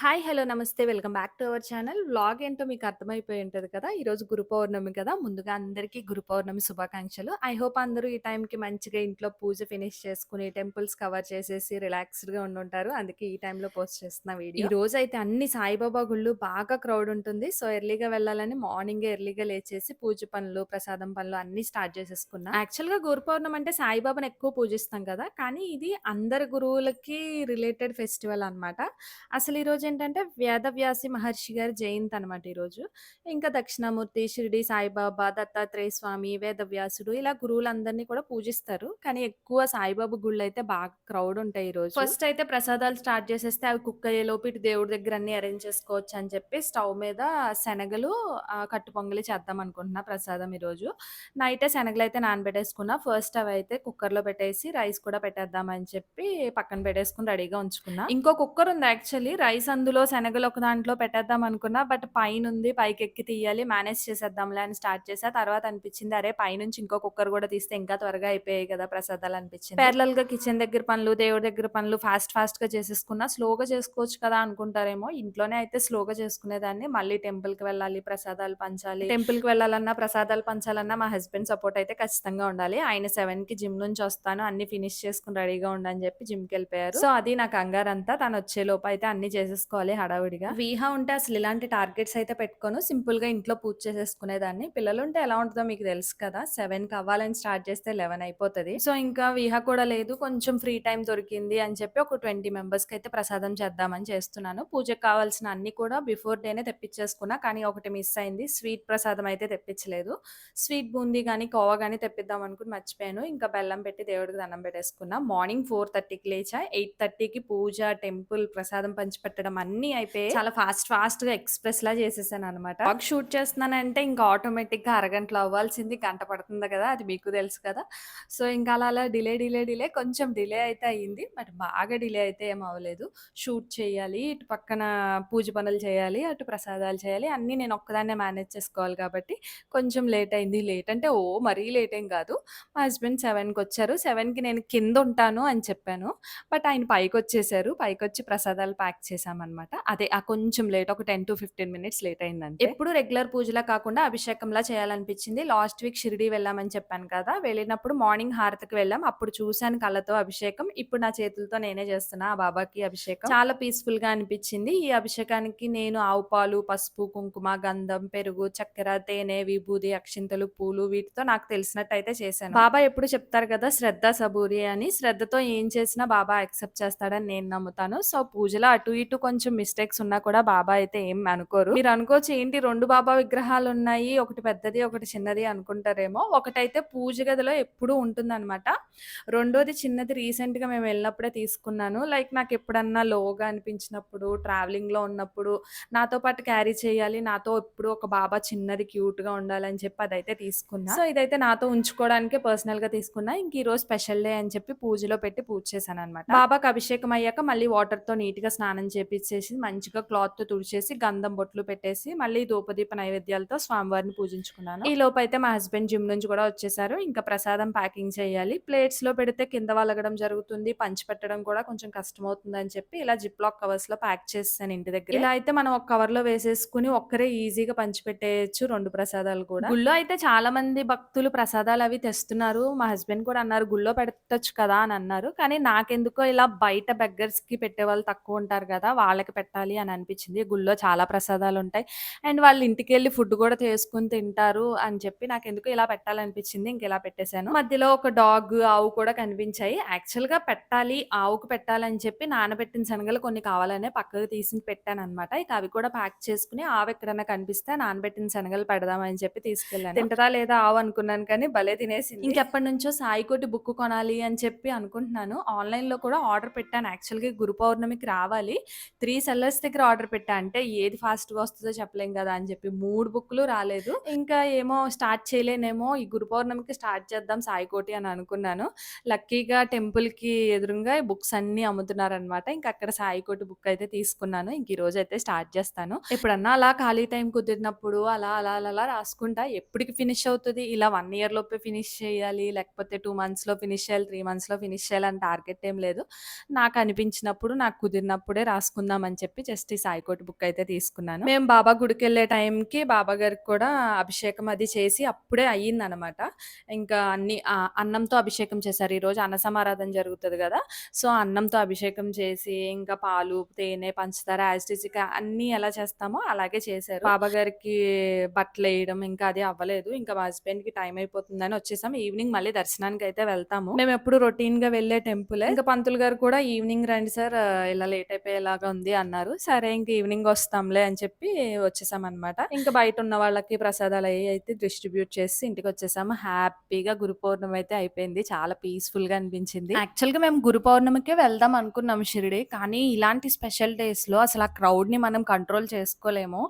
Hi! Hello! నమస్తే. Welcome back to our channel. Vlog ఏంటో మీకు అర్థమైపోయి ఉంటది కదా! ఈరోజు గురు పౌర్ణమి కదా! ముందుగా అందరికీ గురు పౌర్ణమి శుభాకాంక్షలు. ఐ హోప్ అందరూ ఈ టైంకి మంచిగా ఇంట్లో పూజ ఫినిష్ చేసుకొని, టెంపుల్స్ కవర్ చేసేసి రిలాక్స్డ్‌గా ఉండుంటారు. అందుకే ఈ టైంలో పోస్ట్ చేస్తున్న వీడియో. ఈరోజైతే అన్ని సాయిబాబా గుళ్ళు బాగా క్రౌడ్ ఉంటుంది. సో, ఎర్లీగా వెళ్ళాలని మార్నింగే ఎర్లీగా లేచేసి పూజ పనులు, ప్రసాదం పనులు అన్నీ స్టార్ట్ చేసేసుకున్నా. యాక్చువల్‌గా గురు పౌర్ణమి అంటే సాయిబాబాని ఎక్కువ పూజిస్తాం కదా! కానీ ఇది అందరి గురువులకి రిలేటెడ్ ఫెస్టివల్ అనమాట. అసలు ఈరోజేంటంటే వేదవ్యాసి మహర్షి గారి జయంతి అనమాట ఈరోజు. ఇంకా దక్షిణామూర్తి, షిరిడి సాయిబాబా, దత్తాత్రేయ స్వామి, వేదవ్యాసుడు ఇలా గురువులందరిని కూడా పూజిస్తారు. కానీ ఎక్కువ సాయిబాబా గుళ్ళైతే బాగా క్రౌడ్ ఉంటాయి ఈరోజు. ఫస్ట్ అయితే ప్రసాదాలు స్టార్ట్ చేసేస్తే అవి కుక్ అయ్యేలోపు ఇటు దేవుడి దగ్గర అన్నీ అరేంజ్ చేసుకోవచ్చు అని చెప్పి స్టవ్ మీద శనగలు కట్టు పొంగలి చేద్దాం అనుకుంటున్నా ప్రసాదం ఈరోజు. నైటే శనగలైతే నానబెట్టేసుకున్నా. ఫస్ట్ అవైతే కుక్కర్‌లో పెట్టేసి రైస్ కూడా పెట్టేద్దాం అని చెప్పి పక్కన పెట్టేసుకొని రెడీగా ఉంచుకున్నా. ఇంకో కుక్కర్ ఉంది యాక్చువల్లీ. రైస్ అందులో శనగలు ఒక దాంట్లో పెట్టేద్దాం అనుకున్నా. బట్ పైనుంది పైకెక్కి తీయాలి. మేనేజ్ చేసేద్దాంలే అని స్టార్ట్ చేశా. తర్వాత అనిపించింది అరే! పైనుంచి ఇంకో కుక్కర్ కూడా తీస్తే ఇంకా త్వరగా అయిపోయాయి కదా ప్రసాదాలు అనిపించింది. ప్యారలల్‌గా కిచెన్ దగ్గర పనులు, దేవుడి దగ్గర పనులు ఫాస్ట్‌గా చేసేసుకున్నా. స్లోగా చేసుకోవచ్చు కదా అనుకుంటారేమో. ఇంట్లోనే అయితే స్లోగా చేసుకునేదాన్ని. మళ్ళీ టెంపుల్‌కి వెళ్ళాలి, ప్రసాదాలు పంచాలి. టెంపుల్‌కి వెళ్ళాలన్నా, ప్రసాదాలు పంచాలన్నా మా హస్బెండ్ సపోర్ట్ అయితే ఖచ్చితంగా ఉండాలి. ఆయన 7కి జిమ్ నుంచి వస్తాను అన్నీ ఫినిష్ చేసుకొని రెడీగా ఉండు అని చెప్పి జిమ్‌కెళ్ళిపోయారు. సో, అది నా కంగారంతా. తనొచ్చేలోపు అయితే అన్నీ చేసేసుకోవాలి హడావిడిగా. వీహా ఉంటే అసలు ఇలాంటి టార్గెట్స్ అయితే పెట్టుకోను. సింపుల్‌గా ఇంట్లో పూజ చేసేసుకునేదాన్ని. పిల్లలుంటే ఎలా ఉంటదో మీకు తెలుసు కదా! 7కి అవ్వాలని స్టార్ట్ చేస్తే 11 అయిపోతది. సో, ఇంకా వీహా కూడా లేదు. కొంచెం ఫ్రీ టైమ్ దొరికింది అని చెప్పి ఒక 20 మెంబర్స్‌కైతే ప్రసాదం చేద్దామని చేస్తున్నాను. పూజకి కావాల్సిన అన్నీ కూడా బిఫోర్ డేనే తెప్పిచ్చేసుకున్నా. కానీ ఒకటి మిస్ అయింది. స్వీట్ ప్రసాదం అయితే తెప్పించలేదు. స్వీట్ బూందీ గానీ, కోవా గానీ తెప్పిద్దాం అనుకుని మర్చిపోయాను. ఇంకా బెల్లం పెట్టి దేవుడికి దండం పెట్టేసుకున్నా. మార్నింగ్ 4:30కి లేచా. 8:30కి పూజ, టెంపుల్, ప్రసాదం పంచిపెట్టడం అన్నీ అయిపోయాయి. చాలా ఫాస్ట్‌గా ఎక్స్‌ప్రెస్‌లా చేసేసాననమాట. వ్లాగ్ షూట్ చేస్తున్నానంటే ఇంకా ఆటోమేటిక్‌గా అరగంటలో అవ్వాల్సింది గంట పడుతుంది కదా! అది మీకు తెలుసు కదా! సో, ఇంకా అలా డిలే కొంచెం డిలే అయితే అయింది. బట్ బాగా డిలే అయితే ఏమి అవ్వలేదు. షూట్ చేయాలి, ఇటు పక్కన పూజ పనులు చేయాలి, అటు ప్రసాదాలు చేయాలి. అన్నీ నేను ఒక్కదాన్నే మేనేజ్ చేసుకోవాలి కాబట్టి కొంచెం లేట్ అయింది. లేట్ అంటే మరీ లేట్ ఏం కాదు. మా హస్బెండ్ 7:00కొచ్చారు. 7:00కి నేను కిందుంటాను అని చెప్పాను. బట్ ఆయన పైకొచ్చేసారు. పైకొచ్చి ప్రసాదాలు ప్యాక్ చేశామనమాట. అదే కొంచెం లేట్ ఒక 10-15 మినిట్స్ లేట్ అయిందంతే. ఎప్పుడు రెగ్యులర్ పూజలా కాకుండా అభిషేకంలా చేయాలనిపించింది. లాస్ట్ వీక్ షిరిడీ వెళ్ళామని చెప్పాను కదా! వెళ్ళినప్పుడు మార్నింగ్ హారతికి వెళ్ళాం. అప్పుడు చూసాను కళ్ళతో అభిషేకం. ఇప్పుడు నా చేతులతో నేనే చేస్తున్నా ఆ బాబాకి అభిషేకం. చాలా పీస్‌ఫుల్‌గా అనిపించింది. ఈ అభిషేకానికి నేను ఆవు పాలు, పసుపు, కుంకుమ, గంధం, పెరుగు, చక్కెర, తేనె, విభూది, అక్షింతలు, పూలు వీటితో నాకు తెలిసినట్టయితే చేశాను. బాబా ఎప్పుడు చెప్తారు కదా! శ్రద్ధ సబూరి అని. శ్రద్ధతో ఏం చేసినా బాబా యాక్సెప్ట్ చేస్తాడని నేను నమ్ముతాను. సో, పూజలో అటు ఇటు కొంచెం మిస్టేక్స్ ఉన్నా కూడా బాబా అయితే ఏం అనుకోరు. మీరు అనుకోవచ్చు ఏంటి 2 బాబా విగ్రహాలున్నాయి. ఒకటి పెద్దది, ఒకటి చిన్నది అనుకుంటారేమో. ఒకటైతే పూజ గదిలో ఎప్పుడూ ఉంటుందనమాట. రెండోది చిన్నది రీసెంట్‌గా మేము వెళ్ళినప్పుడే తీసుకున్నాను. లైక్ నాకెప్పుడన్నా లోగా అనిపించినప్పుడు, ట్రావెలింగ్‌లో ఉన్నప్పుడు నాతో పాటు క్యారీ చేయాలి. నాతో ఎప్పుడు ఒక బాబా చిన్నది క్యూట్‌గా ఉండాలని చెప్పి అదైతే తీసుకున్నా. సో, ఇదైతే నాతో ఉంచుకోవడానికే పర్సనల్‌గా తీసుకున్నా. ఇంక ఈరోజు స్పెషల్ డే అని చెప్పి పూజలో పెట్టి పూజ చేశాననమాట. బాబాకి అభిషేకం అయ్యాక మళ్ళీ వాటర్‌తో నీట్‌గా స్నానం చేపిచ్చేసి, మంచిగా క్లాత్‌తో తుడిచేసి, గంధం బొట్లు పెట్టేసి, మళ్ళీ ధూపదీప నైవేద్యాలతో స్వామివారిని పూజించుకున్నాను. ఈ లోపైతే మా హస్బెండ్ జిమ్ నుంచి కూడా వచ్చేసారు. ఇంకా ప్రసాదం ప్యాకింగ్ చేయాలి. ప్లేట్స్‌లో పెడితే కింద వలగడం జరుగుతుంది. పంచిపెట్టడం కూడా కొంచెం కష్టమవుతుందని చెప్పి ఇలా జిప్‌లాక్ కవర్స్‌లో ప్యాక్ చేసేసాను ఇంటి దగ్గరే. ఇలా అయితే మనం ఒక కవర్‌లో వేసేసుకొని ఒక్కరే ఈజీగా పంచిపెట్టేయొచ్చు 2 ప్రసాదాలు కూడా. గుళ్ళో అయితే చాలా మంది భక్తులు ప్రసాదాలవి తెస్తున్నారు. మా హస్బెండ్ కూడా అన్నారు గుళ్ళో పెట్టొచ్చు కదా! అని అన్నారు. కానీ నాకెందుకో ఇలా బయట బెగ్గర్స్‌కి పెట్టేవాళ్ళు తక్కువుంటారు కదా! వాళ్ళకి పెట్టాలి అని అనిపించింది. గుళ్ళో చాలా ప్రసాదాలుంటాయి. అండ్ వాళ్ళు ఇంటికెళ్ళి ఫుడ్ కూడా చేసుకొని తింటారు అని చెప్పి నాకెందుకో ఇలా పెట్టాలనిపించింది. ఇంక ఇలా పెట్టేసాను. మధ్యలో ఒక డాగ్, ఆవు కూడా కనిపించాయి. యాక్చువల్‌గా పెట్టాలి, ఆవుకు పెట్టాలని చెప్పి నానబెట్టిన శనగలు కొన్ని కావాలనే పక్కకు తీసి పెట్టాననమాట. ఇక అవి కూడా ప్యాక్ చేసుకొని ఆవు ఎక్కడన్నా కనిపిస్తే నానబెట్టిన శనగలు పెడదామని చెప్పి తీసుకెళ్ళాను. తింటదా లేదా ఆవు అనుకున్నాను కానీ భలే తినేసింది. ఇంకెప్పటినుంచో సాయికోటి బుక్ కొనాలి అని చెప్పి అనుకుంటున్నాను. ఆన్‌లైన్‌లో కూడా ఆర్డర్ పెట్టాను. యాక్చువల్‌గా గురు పౌర్ణమికి రావాలి. 3 సెల్లర్స్ దగ్గర ఆర్డర్ పెట్టా. అంటే ఏది ఫాస్ట్‌గా వస్తదో చెప్పలేం గదా! అని చెప్పి 3 బుక్‌లు రాలేదు. ఇంకా ఏమో స్టార్ట్ చేయలేనేమో ఈ గురు పౌర్ణమికి స్టార్ట్ చేద్దాం సాయికోటి అని అనుకున్నాను. లక్కీగా టెంపుల్‌కి ఎదురుంగా బుక్స్ అన్నీ అమ్ముతున్నారనమాట. ఇంక అక్కడ సాయికోటి బుక్ అయితే తీసుకున్నాను. ఇంక ఈరోజైతే స్టార్ట్ చేస్తాను. ఎప్పుడన్నా అలా ఖాళీ టైం కుదిరినప్పుడు అలా రాసుకుంటా. ఎప్పటికి ఫినిష్ అవుతది? ఇలా 1 ఇయర్ లోపే ఫినిష్ చేయాలి, లేకపోతే 2 మంత్స్‌లో ఫినిష్ చేయాలి, 3 మంత్స్‌లో ఫినిష్ చేయాలి అని టార్గెట్ ఏం లేదు. నాకు అనిపించినప్పుడు, నాకు కుదిరినప్పుడే రాసుకుందాం చదువుకుందాం అని చెప్పి జస్ట్ ఈ సాయికోటి బుక్ అయితే తీసుకున్నాను. మేము బాబా గుడికెళ్ళే టైంకి బాబా గారికి కూడా అభిషేకం అది చేసి అప్పుడే అయ్యిందనమాట. ఇంకా అన్ని అన్నంతో అభిషేకం చేశారు. ఈరోజు అన్న సమారాధన జరుగుతది గదా! సో, అన్నంతో అభిషేకం చేసి, ఇంకా పాలు, తేనె, పంచదార యాజ్ ఇట్ ఈజ్‌గా అన్నీ ఎలా చేస్తామో అలాగే చేశారు. బాబా గారికి బట్టలేయడం ఇంకా అది అవ్వలేదు. ఇంకా మా హస్బెండ్‌కి టైం అయిపోతుందని వచ్చేసాం. ఈవినింగ్ మళ్ళీ దర్శనానికైతే వెళ్తాము. మేమెప్పుడు రొటీన్‌గా వెళ్ళే టెంపులే. ఇంకా పంతులు గారు కూడా "ఈవినింగ్ రండి సార్ ఇలా లేట్ అయిపోయేలాగా ఉంది" అన్నారు. సరే ఇంక ఈవినింగ్ వస్తాంలే అని చెప్పి వచ్చేసామనమాట. ఇంకా బయటున్న వాళ్ళకి ప్రసాదాలయి అయితే డిస్ట్రిబ్యూట్ చేసి ఇంటికొచ్చేసాము. హ్యాపీగా గురు పౌర్ణమి అయితే అయిపోయింది. చాలా పీస్‌ఫుల్‌గా అనిపించింది. యాక్చువల్‌గా మేము గురు పౌర్ణమికే వెళ్దాం అనుకున్నాం షిరిడి. కానీ ఇలాంటి స్పెషల్ డేస్‌లో అసలు ఆ క్రౌడ్‌ని మనం కంట్రోల్ చేసుకోలేము.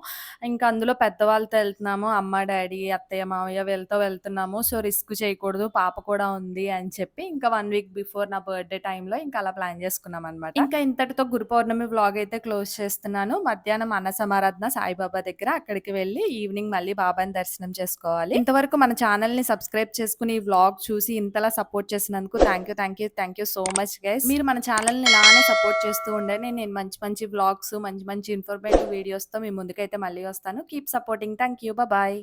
ఇంకా అందులో పెద్దవాళ్ళతో ఎళ్తున్నాము. అమ్మ, డ్యాడీ, అత్తయ్య, మావయ్య వీళ్ళతో వెళ్తున్నాము. సో, రిస్క్ చేయకూడదు. పాప కూడా ఉంది అని చెప్పి ఇంకా 1 వీక్ బిఫోర్ నా బర్త్‌డే టైమ్‌లో ఇంకా అలా ప్లాన్ చేసుకున్నామనమాట. ఇంకా ఇంతటితో గురు పౌర్ణమి వ్లాగ్ అయితే క్లోజ్ చేస్తున్నాను. మధ్యాహ్నం అన్న సమారాధన సాయిబాబా దగ్గర. అక్కడికి వెళ్లి ఈవినింగ్ మళ్ళీ బాబాని దర్శనం చేసుకోవాలి. ఇంతవరకు మన ఛానెల్‌ని సబ్స్క్రైబ్ చేసుకొని ఈ వ్లాగ్ చూసి ఇంతలా సపోర్ట్ చేసినందుకు thank you so much guys. మీరు మన ఛానెల్‌ని ఇలానే సపోర్ట్ చేస్తూ ఉండండి. నేను మంచి మంచి వ్లాగ్స్, మంచి మంచి ఇన్ఫర్మేటివ్ వీడియోస్‌తో మీ ముందుకైతే మళ్ళీ వస్తాను. Keep supporting. Thank you. Bye.